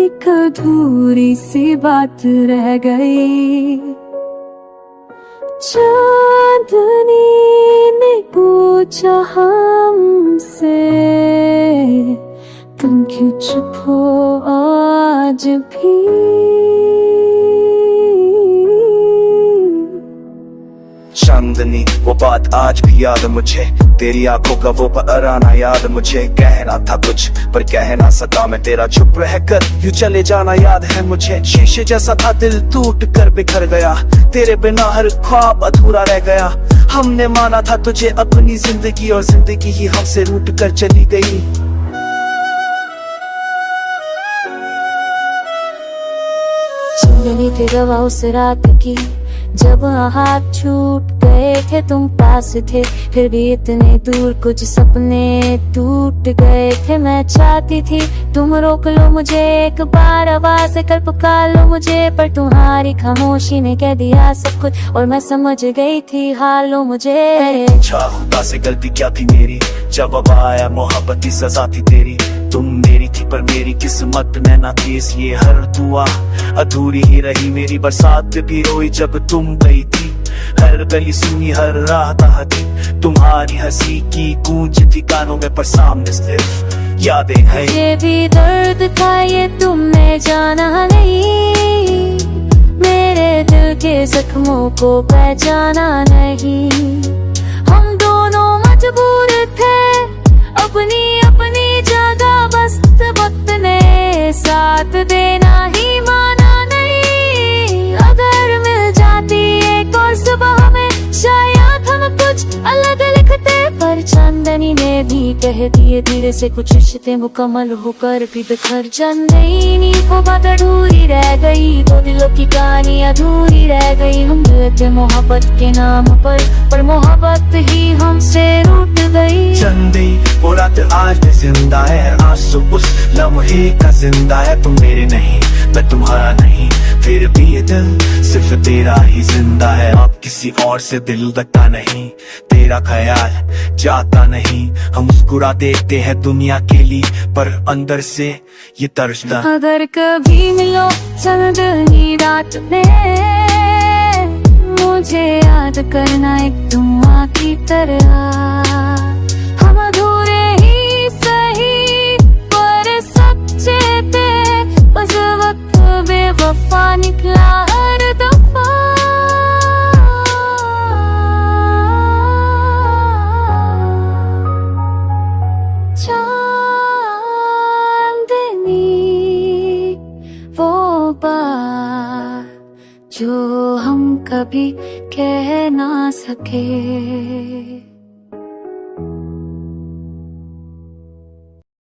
एक अधूरी सी बात रह गई। चांदनी ने पूछा हमसे, तुम क्यों चुप हो आज भी। चांदनी वो बात आज भी याद मुझे, तेरी आंखों का वो पराना याद मुझे। कहना था कुछ पर कह ना सका मैं, तेरा चुप रहकर यूं चले जाना याद है मुझे। शीशे जैसा था दिल टूट कर बिखर गया, तेरे बिना हर ख्वाब अधूरा रह गया। हमने माना था तुझे अपनी जिंदगी, और जिंदगी ही हमसे रूठ कर चली गई। चांदनी थी गवाह उस रात की, जब हाथ छूट गए थे तुम पास थे। फिर भी इतने दूर कुछ सपने टूट गए थे। मैं चाहती थी तुम रोक लो मुझे, एक बार आवाज कर पुकार लो मुझे, पर तुम्हारी खामोशी ने कह दिया सब कुछ, और मैं समझ गई थी हालो मुझे। अच्छा खुदा से गलती क्या थी मेरी, जब अब आया मोहब्बत की सजा थी तेरी। तुम मेरी थी पर मेरी किस्मत में ना थी, इसलिए हर दुआ अधूरी ही रही मेरी। बरसात भी रोई जब तुम गई थी, हर गली सुनी हर राह थी। तुम्हारी हंसी की गूंज थी कानों में, पर सामने सिर्फ यादें हैं। ये भी दर्द था ये तुमने जाना नहीं, मेरे दिल के जख्मों को पहचाना नहीं। हम दोनों मजबूर थे अपनी अपनी जगह, बस वक्त ने साथ देना ही माना नहीं। अगर मिल जाती एक और सुबह में, शायद हम कुछ अलग लिखते। पर चांदनी ने भी कह दिए धीरे से, कुछ रिश्ते मुकम्मल होकर भी बिखर जाएंगे। वो बात अधूरी रह गई, दो दिलों की कहानी अधूरी रह गई। हम मिले थे मोहब्बत के नाम पर मोहब्बत ही हमसे रूठ गई। चंदी वो रात आज भी जिंदा है, आंसू उस लम्हे का जिंदा है। तुम मेरे नहीं मैं तुम्हारा नहीं, फिर भी ये दिल सिर्फ तेरा ही जिंदा है। अब किसी और से दिल लगता नहीं, तेरा ख्याल जाता नहीं। हम मुस्कुरा देखते हैं दुनिया के लिए, पर अंदर से ये तरसता। अगर कभी मिलो चांदनी रात में, मुझे याद करना एक दुआ की तरह। हम अधूरे ही सही पर सच्चे थे, बस वक्त बेवफा निकला हर दफा। चांदनी वो बात जो हम कभी कह ना सके।